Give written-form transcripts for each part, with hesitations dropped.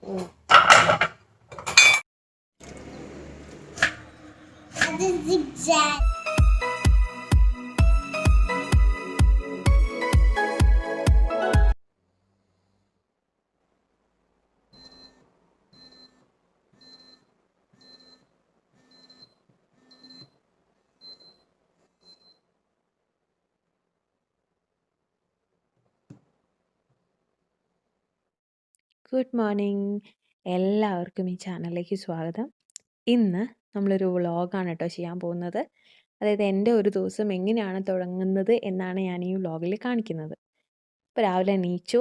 അത് zigzag. Good morning. എല്ലാവർക്കും ഈ ചാനലിലേക്ക് സ്വാഗതം. ഇന്ന് നമ്മളൊരു വ്ളോഗാണ് കേട്ടോ ചെയ്യാൻ പോകുന്നത്. അതായത് എൻ്റെ ഒരു ദിവസം എങ്ങനെയാണ് തുടങ്ങുന്നത് എന്നാണ് ഞാൻ ഈ വ്ളോഗിൽ കാണിക്കുന്നത്. ഇപ്പോൾ രാവിലെ എണീച്ചു.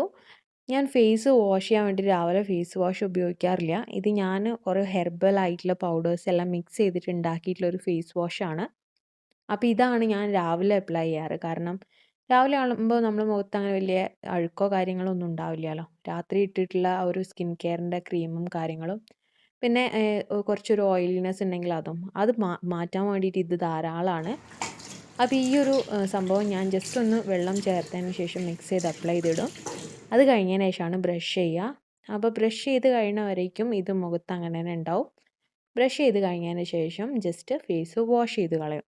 ഞാൻ ഫേസ് വാഷ് ചെയ്യാൻ വേണ്ടി രാവിലെ ഫേസ് വാഷ് ഉപയോഗിക്കാറില്ല. ഇത് ഞാൻ കുറേ ഹെർബൽ ആയിട്ടുള്ള പൗഡേഴ്സ് എല്ലാം മിക്സ് ചെയ്തിട്ട് ഉണ്ടാക്കിയിട്ടുള്ള ഒരു ഫേസ് വാഷാണ്. അപ്പോൾ ഇതാണ് ഞാൻ രാവിലെ അപ്ലൈ ചെയ്യാറ്. കാരണം രാവിലെ ആകുമ്പോൾ നമ്മുടെ മുഖത്ത് അങ്ങനെ വലിയ അഴുക്കോ കാര്യങ്ങളോ ഒന്നും ഉണ്ടാവില്ലല്ലോ. രാത്രി ഇട്ടിട്ടുള്ള ആ ഒരു സ്കിൻ കെയറിൻ്റെ ക്രീമും കാര്യങ്ങളും പിന്നെ കുറച്ചൊരു ഓയിലിനെസ് ഉണ്ടെങ്കിൽ അത് മാറ്റാൻ വേണ്ടിയിട്ട് ഇത് ധാരാളമാണ്. അപ്പോൾ ഈ ഒരു സംഭവം ഞാൻ ജസ്റ്റ് ഒന്ന് വെള്ളം ചേർത്തതിന് ശേഷം മിക്സ് ചെയ്ത് അപ്ലൈ ചെയ്തിടും. അത് കഴിഞ്ഞതിന് ശേഷമാണ് ബ്രഷ് ചെയ്യുക. അപ്പോൾ ബ്രഷ് ചെയ്ത് കഴിയുന്ന വരേക്കും ഇത് മുഖത്ത് അങ്ങനെ തന്നെ ഉണ്ടാവും. ബ്രഷ് ചെയ്ത് കഴിഞ്ഞതിന് ശേഷം ജസ്റ്റ് ഫേസ് വാഷ് ചെയ്ത് കളയും.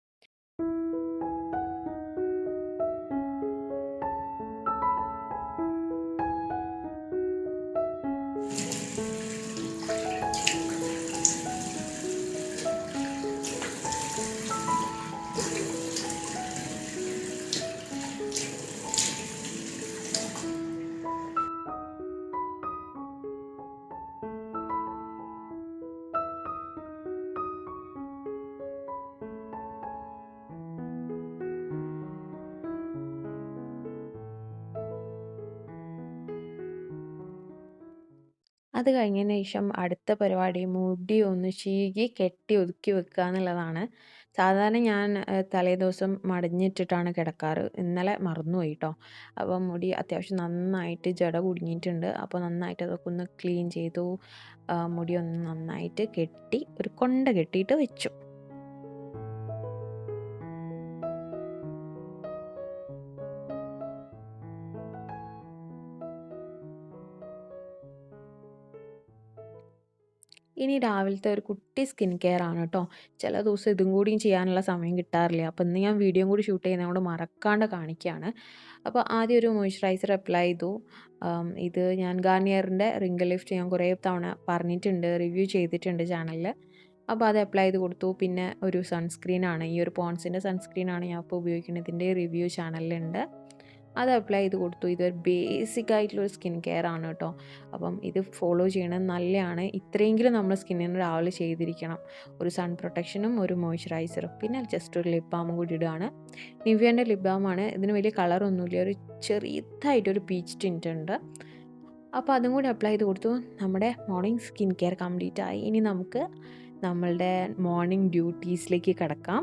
അത് കഴിഞ്ഞതിന് ശേഷം അടുത്ത പരിപാടി മുടി ഒന്ന് ചീകി കെട്ടി ഒതുക്കി വെക്കുക എന്നുള്ളതാണ്. സാധാരണ ഞാൻ തലേദിവസം മടഞ്ഞിട്ടിട്ടാണ് കിടക്കാറ്. ഇന്നലെ മറന്നുപോയി ട്ടോ. അപ്പോൾ മുടി അത്യാവശ്യം നന്നായിട്ട് ജട കുടുങ്ങിയിട്ടുണ്ട്. അപ്പോൾ നന്നായിട്ട് അതൊക്കെ ഒന്ന് ക്ലീൻ ചെയ്തു. മുടി ഒന്ന് നന്നായിട്ട് കെട്ടി ഒരു കൊണ്ട കെട്ടിയിട്ട് വെച്ചു. ഇനി രാവിലത്തെ ഒരു കുട്ടി സ്കിൻ കെയർ ആണ് കേട്ടോ. ചില ദിവസം ഇതും കൂടിയും ചെയ്യാനുള്ള സമയം കിട്ടാറില്ല. അപ്പോൾ ഇന്ന് ഞാൻ വീഡിയോയും കൂടി ഷൂട്ട് ചെയ്യുന്നതുകൊണ്ട് മറക്കാണ്ട് കാണിക്കുകയാണ്. അപ്പോൾ ആദ്യം ഒരു മോയ്സ്ചറൈസർ അപ്ലൈ ചെയ്തു. ഇത് ഞാൻ ഗാർണിയറിൻ്റെ റിങ്കിൾ ലിഫ്റ്റ് ഞാൻ കുറേ തവണ പറഞ്ഞിട്ടുണ്ട്, റിവ്യൂ ചെയ്തിട്ടുണ്ട് ചാനലിൽ. അപ്പോൾ അത് അപ്ലൈ ചെയ്ത് കൊടുത്തു. പിന്നെ ഒരു സൺസ്ക്രീനാണ്, ഈ ഒരു പോൺസിൻ്റെ സൺസ്ക്രീനാണ് ഞാൻ ഇപ്പോൾ ഉപയോഗിക്കുന്നത്. ഇതിൻ്റെ റിവ്യൂ ചാനലിലുണ്ട്. അത് അപ്ലൈ ചെയ്ത് കൊടുത്തു. ഇതൊരു ബേസിക് ആയിട്ടുള്ളൊരു സ്കിൻ കെയർ ആണ് കേട്ടോ. അപ്പം ഇത് ഫോളോ ചെയ്യണത് നല്ലതാണ്. ഇത്രയെങ്കിലും നമ്മൾ സ്കിന്നിന് രാവിലെ ചെയ്തിരിക്കണം. ഒരു സൺ പ്രൊട്ടക്ഷനും ഒരു മോയ്സ്ചറൈസറും പിന്നെ ജസ്റ്റ് ഒരു ലിപ് ബാമും കൂടി ഇടുകയാണ്. നിവ്യേൻ്റെ ലിപ് ബാമാണ്. ഇതിന് വലിയ കളറൊന്നുമില്ല, ഒരു ചെറിയതായിട്ടൊരു പീച്ച് ടിൻ്റ് ഉണ്ട്. അപ്പോൾ അതും കൂടി അപ്ലൈ ചെയ്ത് കൊടുത്തു. നമ്മുടെ മോർണിംഗ് സ്കിൻ കെയർ കംപ്ലീറ്റ് ആയി. ഇനി നമുക്ക് നമ്മളുടെ മോർണിംഗ് ഡ്യൂട്ടീസിലേക്ക് കിടക്കാം.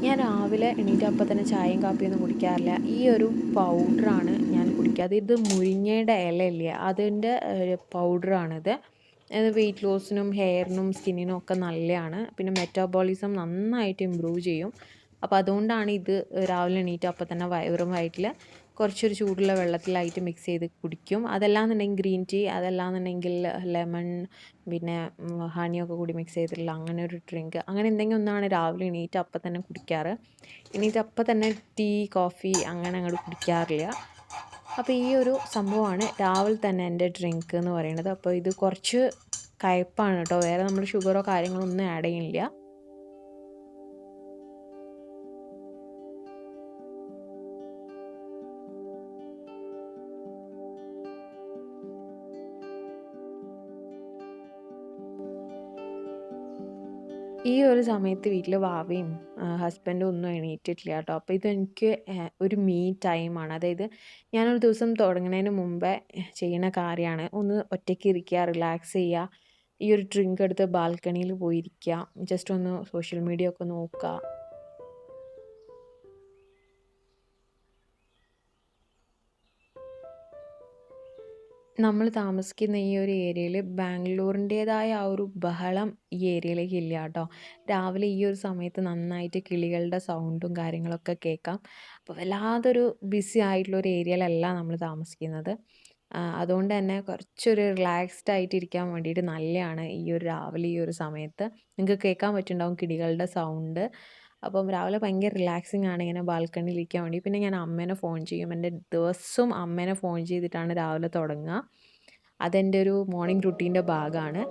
ഞാൻ രാവിലെ എണീറ്റ് അപ്പം തന്നെ ചായയും കാപ്പിയൊന്നും കുടിക്കാറില്ല. ഈ ഒരു പൗഡറാണ് ഞാൻ കുടിക്കാറ്. ഇത് മുരിങ്ങയുടെ ഇലയില്ലേ, അതിൻ്റെ പൗഡറാണിത്. അത് വെയിറ്റ് ലോസിനും ഹെയറിനും സ്കിന്നിനും ഒക്കെ നല്ലതാണ്. പിന്നെ മെറ്റാബോളിസം നന്നായിട്ട് ഇമ്പ്രൂവ് ചെയ്യും. അപ്പോൾ അതുകൊണ്ടാണ് ഇത് രാവിലെ എണീറ്റ് അപ്പം തന്നെ വെറും വയറ്റിൽ കുറച്ചൊരു ചൂടുള്ള വെള്ളത്തിലായിട്ട് മിക്സ് ചെയ്ത് കുടിക്കും. അതല്ലാന്നുണ്ടെങ്കിൽ ഗ്രീൻ ടീ, അതല്ലാന്നുണ്ടെങ്കിൽ ലെമൺ പിന്നെ ഹണിയൊക്കെ കൂടി മിക്സ് ചെയ്തിട്ടുള്ള അങ്ങനെ ഒരു ഡ്രിങ്ക്, അങ്ങനെ എന്തെങ്കിലും ഒന്നാണ് രാവിലെ എണീറ്റ് അപ്പം തന്നെ കുടിക്കാറ്. എണീറ്റ് അപ്പം തന്നെ ടീ കോഫി അങ്ങനെ അങ്ങോട്ട് കുടിക്കാറില്ല. അപ്പോൾ ഈ ഒരു സംഭവമാണ് രാവിലെ തന്നെ എൻ്റെ ഡ്രിങ്ക് എന്ന് പറയുന്നത്. അപ്പോൾ ഇത് കുറച്ച് കയ്പ്പാണ് കേട്ടോ, വേറെ നമ്മൾ ഷുഗറോ കാര്യങ്ങളോ ഒന്നും ആഡ് ചെയ്യുന്നില്ല. ഈ ഒരു സമയത്ത് വീട്ടിൽ വാവയും ഹസ്ബൻഡും ഒന്നും എണീറ്റിട്ടില്ല കേട്ടോ. അപ്പോൾ ഇതെനിക്ക് ഒരു മീ ടൈമാണ്. അതായത് ഞാനൊരു ദിവസം തുടങ്ങുന്നതിന് മുമ്പേ ചെയ്യുന്ന കാര്യമാണ്. ഒന്ന് ഒറ്റയ്ക്ക് ഇരിക്കുക, റിലാക്സ് ചെയ്യുക, ഈ ഒരു ഡ്രിങ്ക് എടുത്ത് ബാൽക്കണിയിൽ പോയിരിക്കുക, ജസ്റ്റ് ഒന്ന് സോഷ്യൽ മീഡിയ ഒക്കെ നോക്കുക. നമ്മൾ താമസിക്കുന്ന ഈ ഒരു ഏരിയയിൽ ബാംഗ്ലൂരിൻ്റേതായ ആ ഒരു ബഹളം ഈ ഏരിയയിലേക്ക് ഇല്ല കേട്ടോ. രാവിലെ ഈ ഒരു സമയത്ത് നന്നായിട്ട് കിളികളുടെ സൗണ്ടും കാര്യങ്ങളൊക്കെ കേൾക്കാം. അപ്പോൾ വല്ലാതൊരു ബിസി ആയിട്ടുള്ള ഒരു ഏരിയയിലല്ല നമ്മൾ താമസിക്കുന്നത്. അതുകൊണ്ട് തന്നെ കുറച്ചൊരു റിലാക്സ്ഡ് ആയിട്ട് ഇരിക്കാൻ വേണ്ടിയിട്ട് നല്ലതാണ് ഈ ഒരു രാവിലെ ഈ ഒരു സമയത്ത്. നിങ്ങൾക്ക് കേൾക്കാൻ പറ്റുന്നുണ്ടാവും കിളികളുടെ സൗണ്ട്. അപ്പം രാവിലെ ഭയങ്കര റിലാക്സിങ് ആണ് ഇങ്ങനെ ബാൽക്കണിയിൽ ഇരിക്കാൻ വേണ്ടി. പിന്നെ ഞാൻ അമ്മേനെ ഫോൺ ചെയ്യും. എൻ്റെ ദിവസവും അമ്മേനെ ഫോൺ ചെയ്തിട്ടാണ് രാവിലെ തുടങ്ങുക. അതെൻ്റെ ഒരു മോർണിംഗ് റുട്ടീൻ്റെ ഭാഗമാണ്.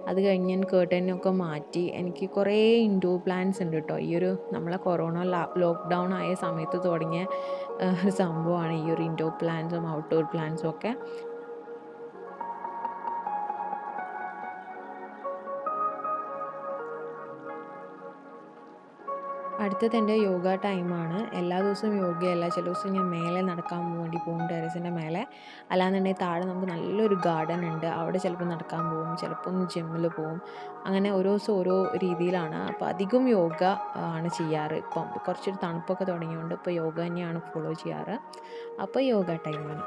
അത് കഴിഞ്ഞ് ഞാൻ കേർട്ടനൊക്കെ മാറ്റി എനിക്ക് കുറേ ഇൻഡോർ പ്ലാന്റ്സ് ഉണ്ട് കേട്ടോ. ഈ ഒരു നമ്മളെ കൊറോണ ലോക്ക്ഡൗൺ ആയ സമയത്ത് തുടങ്ങിയ ഒരു സംഭവമാണ് ഈ ഒരു ഇൻഡോർ പ്ലാന്റ്സും ഔട്ട്ഡോർ പ്ലാന്റ്സും ഒക്കെ. അടുത്തത് എൻ്റെ യോഗ ടൈമാണ്. എല്ലാ ദിവസവും യോഗയല്ല. ചില ദിവസം ഞാൻ മേലെ നടക്കാൻ വേണ്ടി പോകും ടെറസിൻ്റെ മേലെ. അല്ലാന്നുണ്ടെങ്കിൽ താഴെ നമുക്ക് നല്ലൊരു ഗാർഡൻ ഉണ്ട്. അവിടെ ചിലപ്പോൾ നടക്കാൻ പോകും. ചിലപ്പോൾ ഒന്ന് ജിമ്മിൽ പോകും. അങ്ങനെ ഓരോ ദിവസം ഓരോ രീതിയിലാണ്. അപ്പോൾ അധികം യോഗ ആണ് ചെയ്യാറ്. ഇപ്പം കുറച്ചൊരു തണുപ്പൊക്കെ തുടങ്ങിയതുകൊണ്ട് ഇപ്പോൾ യോഗ തന്നെയാണ് ഫോളോ ചെയ്യാറ്. അപ്പോൾ യോഗ ടൈമാണ്.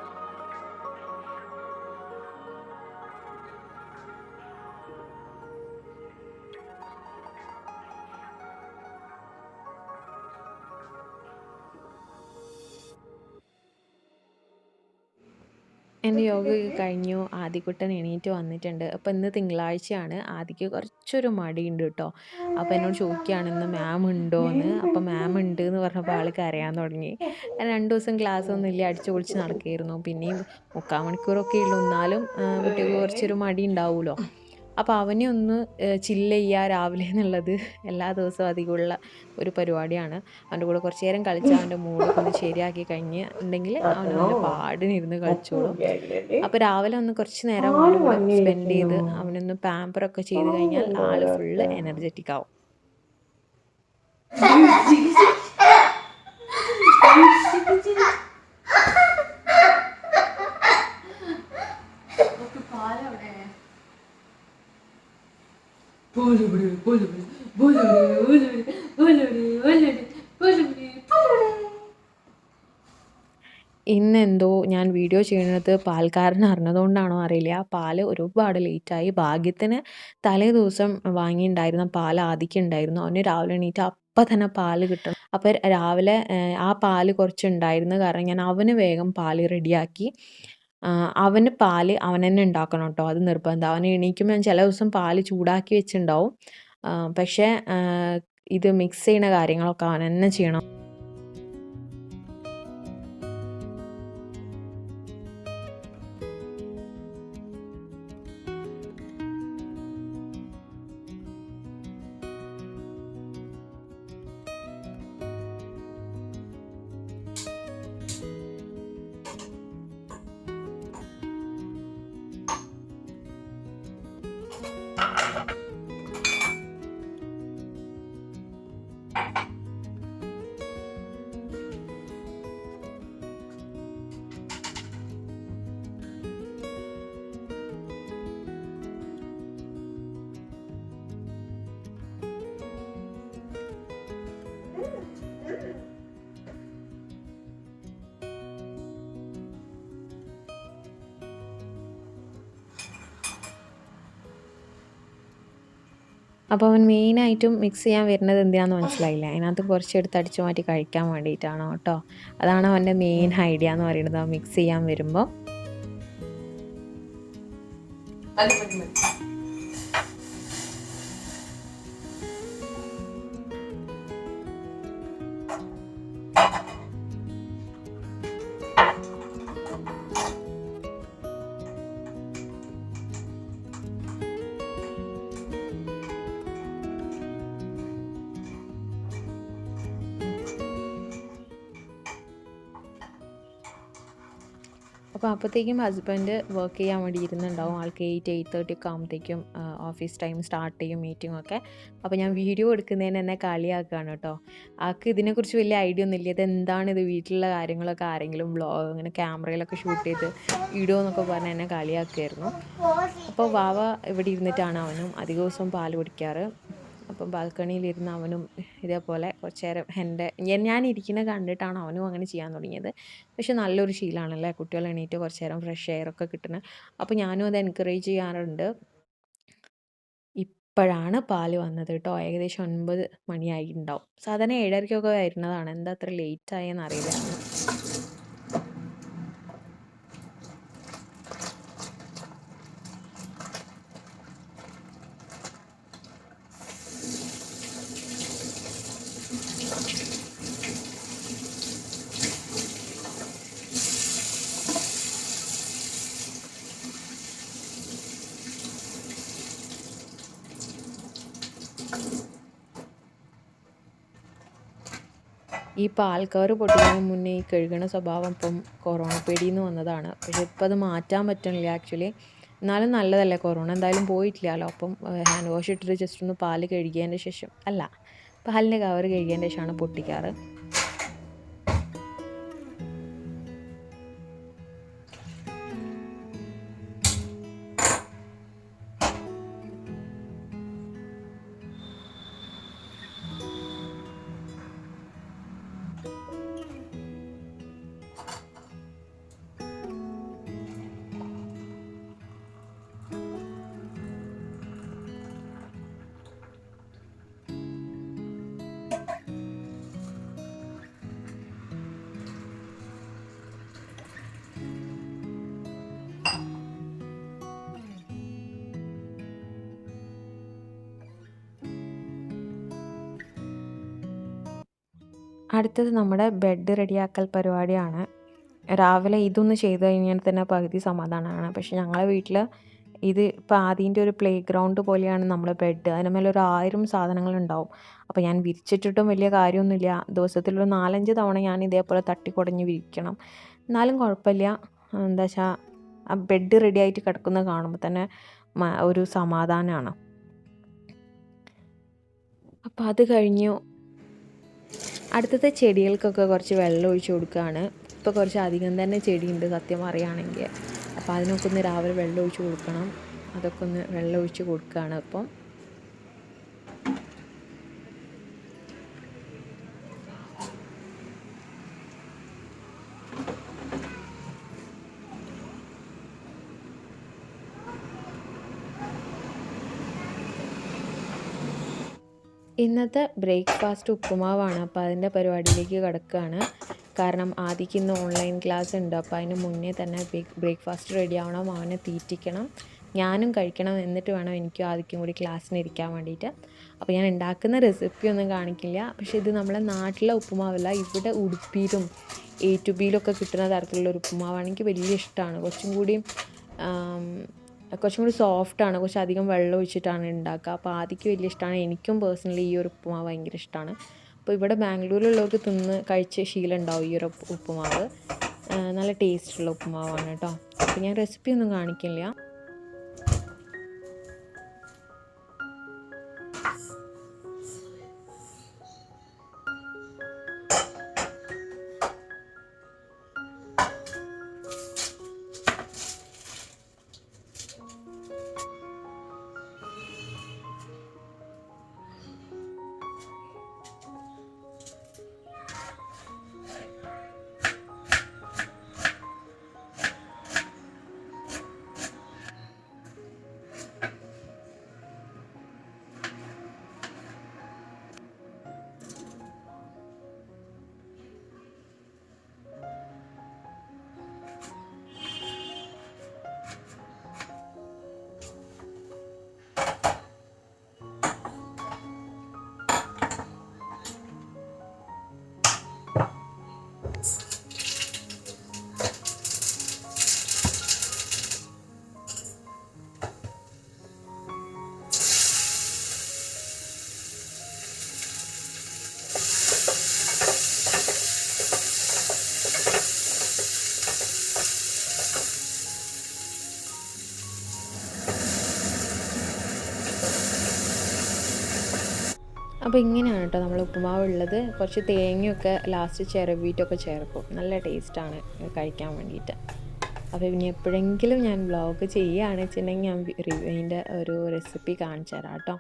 എൻ്റെ യോഗയൊക്കെ കഴിഞ്ഞു. ആദികുട്ടൻ എണീറ്റ് വന്നിട്ടുണ്ട്. അപ്പോൾ ഇന്ന് തിങ്കളാഴ്ചയാണ്. ആദിക്ക് കുറച്ചൊരു മടിയുണ്ട് കേട്ടോ. അപ്പോൾ എന്നോട് ചോദിക്കുകയാണ് ഇന്ന് മാം ഉണ്ടോയെന്ന്. അപ്പോൾ മാം ഉണ്ട് എന്ന് പറഞ്ഞപ്പോൾ ആൾ കരയാൻ തുടങ്ങി. 2 ദിവസം ക്ലാസ് ഒന്നും ഇല്ല, അടിച്ച് പൊളിച്ച് നടക്കുകയായിരുന്നു. പിന്നെയും 3/4 മണിക്കൂറൊക്കെ ഉള്ളൂ. എന്നാലും കുട്ടിക്ക് കുറച്ചൊരു മടി ഉണ്ടാവുമല്ലോ. അപ്പോൾ അവനെ ഒന്ന് ചില്ല് ചെയ്യുക രാവിലെ എന്നുള്ളത് എല്ലാ ദിവസവും അധികമുള്ള ഒരു പരിപാടിയാണ്. അവൻ്റെ കൂടെ കുറച്ച് നേരം കളിച്ച് അവൻ്റെ മൂഡൊക്കെ ഒന്ന് ശരിയാക്കി കഴിഞ്ഞിട്ടുണ്ടെങ്കിൽ അവൻ അവൻ്റെ പാടിനിരുന്ന് കളിച്ചോളും. അപ്പോൾ രാവിലെ ഒന്ന് കുറച്ച് നേരം അവൻ്റെ കൂടെ സ്പെൻഡ് ചെയ്ത് അവനൊന്ന് പാമ്പറൊക്കെ ചെയ്ത് കഴിഞ്ഞാൽ ആൾ ഫുള്ള് എനർജറ്റിക് ആവും. ഇന്നെന്തോ ഞാൻ വീഡിയോ ചെയ്യുന്നത് പാൽക്കാരൻ അറിഞ്ഞതുകൊണ്ടാണോ അറിയില്ല. ആ പാല് ഒരുപാട് ലേറ്റായി. ഭാഗ്യത്തിന് തലേ ദിവസം വാങ്ങിയിട്ടുണ്ടായിരുന്ന പാൽ ആദിക്കുണ്ടായിരുന്നു. അവന് രാവിലെ എണീറ്റ് അപ്പം തന്നെ പാല് കിട്ടണം. അപ്പോൾ രാവിലെ ആ പാല് കുറച്ചുണ്ടായിരുന്നു. കാരണം ഞാൻ അവന് വേഗം പാല് റെഡിയാക്കി. അവന് പാല് അവൻ തന്നെ ഉണ്ടാക്കണം കേട്ടോ. അത് നിർബന്ധം. അവൻ എണീക്കുമ്പോൾ ഞാൻ ചില ദിവസം പാല് ചൂടാക്കി വെച്ചിട്ടുണ്ടാവും. പക്ഷേ ഇത് മിക്സ് ചെയ്യുന്ന കാര്യങ്ങളൊക്കെ അവൻ തന്നെ ചെയ്യണം. അപ്പോൾ അവൻ മെയിനായിട്ടും മിക്സ് ചെയ്യാൻ വരുന്നത് എന്തിനാണെന്ന് മനസ്സിലായില്ല. അതിനകത്ത് കുറച്ചെടുത്ത് അടിച്ചു മാറ്റി കഴിക്കാൻ വേണ്ടിയിട്ടാണ് കേട്ടോ. അതാണ് അവൻ്റെ മെയിൻ ഐഡിയ എന്ന് പറയുന്നത്, മിക്സ് ചെയ്യാൻ വരുമ്പോൾ. അപ്പോൾ അപ്പോഴത്തേക്കും ഹസ്ബൻഡ് വർക്ക് ചെയ്യാൻ വേണ്ടി ഇരുന്നുണ്ടാവും. ആൾക്ക് 8:30 ഒക്കെ ആകുമ്പോഴത്തേക്കും ഓഫീസ് ടൈം സ്റ്റാർട്ട് ചെയ്യും, മീറ്റിങ്ങൊക്കെ. അപ്പോൾ ഞാൻ വീഡിയോ എടുക്കുന്നതിന് എന്നെ കളിയാക്കുകയാണ് കേട്ടോ. ആൾക്ക് ഇതിനെക്കുറിച്ച് വലിയ ഐഡിയ ഒന്നുമില്ല. ഇതെന്താണിത്, വീട്ടിലുള്ള കാര്യങ്ങളൊക്കെ ആരെങ്കിലും വ്ളോഗ് ഇങ്ങനെ ക്യാമറയിലൊക്കെ ഷൂട്ട് ചെയ്ത് ഇടുമോ എന്നൊക്കെ പറഞ്ഞ് എന്നെ കളിയാക്കുമായിരുന്നു. അപ്പോൾ വാവ ഇവിടെ ഇരുന്നിട്ടാണ് അവനും അധിക ദിവസവും പാൽ കുടിക്കാറ്. അപ്പം ബാൽക്കണിയിലിരുന്ന് അവനും ഇതേപോലെ കുറച്ച് നേരം ഞാൻ ഇരിക്കുന്നത് കണ്ടിട്ടാണ് അവനും അങ്ങനെ ചെയ്യാൻ തുടങ്ങിയത്. പക്ഷെ നല്ലൊരു ശീലമാണല്ലേ, കുട്ടികൾ എണീറ്റ് കുറച്ച് നേരം ഫ്രഷ് എയർ ഒക്കെ കിട്ടുന്നത്. അപ്പോൾ ഞാനും അത് എൻകറേജ് ചെയ്യാറുണ്ട്. ഇപ്പോഴാണ് പാല് വന്നത് കേട്ടോ. ഏകദേശം 9 മണിയായിട്ടുണ്ടാവും. സാധാരണ 7:30ക്കൊക്കെ വരുന്നതാണ്. എന്താ അത്ര ലേറ്റ് ആയെന്ന് അറിയില്ലായിരുന്നു. ഈ പാൽ കവർ പൊട്ടിക്കുന്നതിന് മുന്നേ ഈ കഴുകണ സ്വഭാവം ഇപ്പം കൊറോണ പേടിയിൽ നിന്ന് വന്നതാണ്. പക്ഷെ ഇപ്പം അത് മാറ്റാൻ പറ്റണില്ല ആക്ച്വലി. എന്നാലും നല്ലതല്ലേ, കൊറോണ എന്തായാലും പോയിട്ടില്ലല്ലോ. അപ്പം ഹാൻഡ് വാഷ് ഇട്ടിട്ട് ജസ്റ്റ് ഒന്ന് പാല് കഴുകിയതിൻ്റെ ശേഷം, പാലിൻ്റെ കവർ കഴുകിയതിൻ്റെ ശേഷമാണ് പൊട്ടിക്കാറ്. അടുത്തത് നമ്മുടെ ബെഡ് റെഡിയാക്കൽ പരിപാടിയാണ്. രാവിലെ ഇതൊന്ന് ചെയ്ത് കഴിഞ്ഞാൽ തന്നെ പകുതി സമാധാനമാണ്. പക്ഷെ ഞങ്ങളുടെ വീട്ടിൽ ഇത് ഇപ്പോൾ ആദ്യൻ്റെ ഒരു പ്ലേ ഗ്രൗണ്ട് പോലെയാണ് നമ്മുടെ ബെഡ്. അതിന് മേലെ ഒരു 1000 സാധനങ്ങളുണ്ടാവും. അപ്പോൾ ഞാൻ വിരിച്ചിട്ടിട്ടും വലിയ കാര്യമൊന്നുമില്ല. ദിവസത്തിലൊരു 4-5 തവണ ഞാൻ ഇതേപോലെ തട്ടിക്കുടഞ്ഞ് വിരിക്കണം. എന്നാലും കുഴപ്പമില്ല. എന്താ വെച്ചാൽ ആ ബെഡ് റെഡി ആയിട്ട് കിടക്കുന്നത് കാണുമ്പോൾ തന്നെ ഒരു സമാധാനമാണ്. അപ്പോൾ അത് കഴിഞ്ഞു. അടുത്തത് ചെടികൾക്കൊക്കെ കുറച്ച് വെള്ളം ഒഴിച്ച് കൊടുക്കുകയാണ്. ഇപ്പോൾ കുറച്ച് അധികം തന്നെ ചെടിയുണ്ട് സത്യം പറയുകയാണെങ്കിൽ. അപ്പോൾ അതിനൊക്കെ ഒന്ന് രാവിലെ വെള്ളം ഒഴിച്ച് കൊടുക്കണം. അതൊക്കെ ഒന്ന് വെള്ളം ഒഴിച്ച് കൊടുക്കുകയാണ് ഇപ്പം. ഇന്നത്തെ ബ്രേക്ക്ഫാസ്റ്റ് ഉപ്പുമാവാണ്. അപ്പോൾ അതിൻ്റെ പരിപാടിയിലേക്ക് കിടക്കുകയാണ്. കാരണം ആദ്യക്ക് ഇന്ന് ഓൺലൈൻ ക്ലാസ് ഉണ്ട്. അപ്പോൾ അതിന് മുന്നേ തന്നെ ബ്രേക്ക്ഫാസ്റ്റ് റെഡി ആവണം, അവനെ തീറ്റിക്കണം, ഞാനും കഴിക്കണം. എന്നിട്ട് വേണം എനിക്ക് ആദ്യം കൂടി ക്ലാസ്സിന് ഇരിക്കാൻ വേണ്ടിയിട്ട്. അപ്പോൾ ഞാൻ ഉണ്ടാക്കുന്ന റെസിപ്പി ഒന്നും കാണിക്കില്ല. പക്ഷേ ഇത് നമ്മളെ നാട്ടിലെ ഉപ്പുമാവല്ല, ഇവിടെ ഉടുപ്പിയിലും A2Bയിലൊക്കെ കിട്ടുന്ന തരത്തിലുള്ള ഒരു ഉപ്പുമാവാണ്. എനിക്ക് വലിയ ഇഷ്ടമാണ്. കുറച്ചും കൂടി സോഫ്റ്റാണ്. കുറച്ച് അധികം വെള്ളം ഒഴിച്ചിട്ടാണ് ഉണ്ടാക്കുക. അപ്പോൾ ആദ്യക്ക് വലിയ ഇഷ്ടമാണ്. എനിക്കും പേഴ്സണലി ഈ ഒരു ഉപ്പുമാവ് ഭയങ്കര ഇഷ്ടമാണ്. അപ്പോൾ ഇവിടെ ബാംഗ്ലൂരിലുള്ളവർക്ക് കഴിച്ച് ശീലം ഉണ്ടാവും ഈ ഒരു ഉപ്പുമാവ്. നല്ല ടേസ്റ്റുള്ള ഉപ്പുമാവാണ് കേട്ടോ. അപ്പോൾ ഞാൻ റെസിപ്പി ഒന്നും കാണിക്കില്ല. അപ്പോൾ ഇങ്ങനെയാണ് കേട്ടോ നമ്മൾ ഉപ്പുമാവ് ഉള്ളത്. കുറച്ച് തേങ്ങയൊക്കെ ലാസ്റ്റ് ചിരവിയിട്ടൊക്കെ ചേർക്കും. നല്ല ടേസ്റ്റാണ് കഴിക്കാൻ വേണ്ടിയിട്ട്. അപ്പോൾ ഇനി എപ്പോഴെങ്കിലും ഞാൻ വ്ളോഗ് ചെയ്യുകയാണെന്ന് വെച്ചിട്ടുണ്ടെങ്കിൽ ഞാൻ അതിൻ്റെ ഒരു റെസിപ്പി കാണിച്ചു തരാം കേട്ടോ.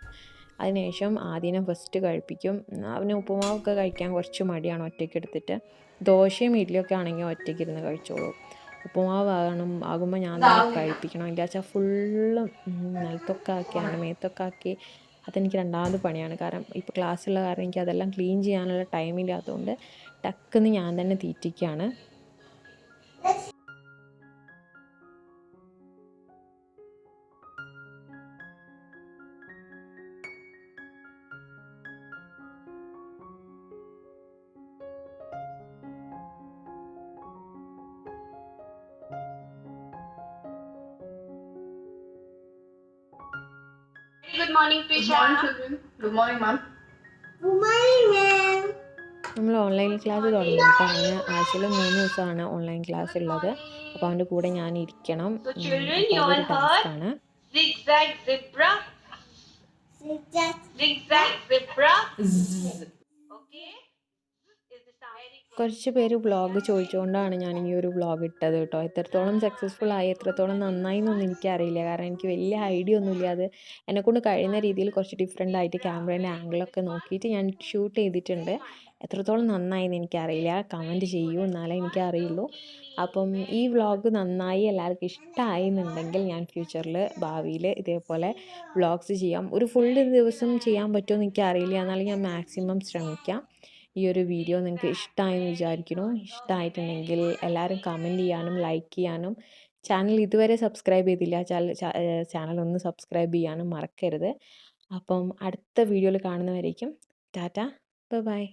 അതിനുശേഷം ആദ്യം ഫസ്റ്റ് കഴിപ്പിക്കും. അവന് ഉപ്പുമാവൊക്കെ കഴിക്കാൻ കുറച്ച് മടിയാണ് ഒറ്റയ്ക്ക് എടുത്തിട്ട്. ദോശയും ഇഡ്ഡലിയൊക്കെ ആണെങ്കിൽ ഒറ്റയ്ക്ക് ഇരുന്ന് കഴിച്ചോളൂ. ഉപ്പുമാവ് ആകുമ്പോൾ ഞാൻ തന്നെ കഴിപ്പിക്കണം. ഇല്ല വെച്ചാൽ ഫുള്ളും നിലത്തൊക്കെ ആക്കി അവൻ്റെ മേത്തൊക്കെ ആക്കി അതെനിക്ക് രണ്ടാമത് പണിയാണ്. കാരണം ഇപ്പോൾ ക്ലാസ്സുള്ള കാരണം എനിക്ക് അതെല്ലാം ക്ലീൻ ചെയ്യാനുള്ള ടൈമില്ലാത്തതുകൊണ്ട് ടക്കെന്ന് ഞാൻ തന്നെ തീറ്റിക്കുകയാണ്. Good morning, Prisha. Good morning, children. Good morning, ma'am. Good morning, ma'am. നമ്മൾ ഓൺലൈൻ ക്ലാസ് തുടങ്ങി കേട്ടോ. അവന് ആഴ്ചയിൽ 3 ദിവസമാണ് ഓൺലൈൻ ക്ലാസ് ഉള്ളത്. അപ്പോൾ അവൻ്റെ കൂടെ ഞാൻ ഇരിക്കണം. So, children, അപ്പോൾ you all അതൊരു ടാസ്ക്കാണ്. heard zigzag zebra. Zigzag zebra. Okay. Is the sound? കുറച്ച് പേര് വ്ളോഗ് ചോദിച്ചുകൊണ്ടാണ് ഞാൻ ഈ ഒരു വ്ളോഗ് ഇട്ടത് കേട്ടോ. എത്രത്തോളം സക്സസ്ഫുൾ ആയി എത്രത്തോളം നന്നായി എന്നൊന്നും എനിക്കറിയില്ല. കാരണം എനിക്ക് വലിയ ഐഡിയ ഒന്നുമില്ല. അത് എന്നെക്കൊണ്ട് കഴിയുന്ന രീതിയിൽ കുറച്ച് ഡിഫറെൻ്റ് ആയിട്ട് ക്യാമറേൻ്റെ ആംഗിളൊക്കെ നോക്കിയിട്ട് ഞാൻ ഷൂട്ട് ചെയ്തിട്ടുണ്ട്. എത്രത്തോളം നന്നായി എന്ന് എനിക്കറിയില്ല. കമൻറ്റ് ചെയ്യൂ, എന്നാലേ എനിക്കറിയുള്ളൂ. അപ്പം ഈ വ്ളോഗ് നന്നായി എല്ലാവർക്കും ഇഷ്ടമായി എന്നുണ്ടെങ്കിൽ ഞാൻ ഫ്യൂച്ചറിൽ ഭാവിയിൽ ഇതേപോലെ വ്ളോഗ്സ് ചെയ്യാം. ഒരു ഫുൾ ദിവസം ചെയ്യാൻ പറ്റുമോ എന്ന് എനിക്കറിയില്ല. എന്നാലും ഞാൻ മാക്സിമം ശ്രമിക്കാം. ഈ ഒരു വീഡിയോ നിങ്ങൾക്ക് ഇഷ്ടമായെന്ന് വിചാരിക്കുന്നു. ഇഷ്ടമായിട്ടുണ്ടെങ്കിൽ എല്ലാവരും കമൻറ്റ് ചെയ്യാനും ലൈക്ക് ചെയ്യാനും ചാനൽ ഇതുവരെ സബ്സ്ക്രൈബ് ചെയ്തില്ല ചാനൽ ഒന്ന് സബ്സ്ക്രൈബ് ചെയ്യാനും മറക്കരുത്. അപ്പം അടുത്ത വീഡിയോയിൽ കാണുന്നവരേക്കും ടാറ്റ, ബൈ.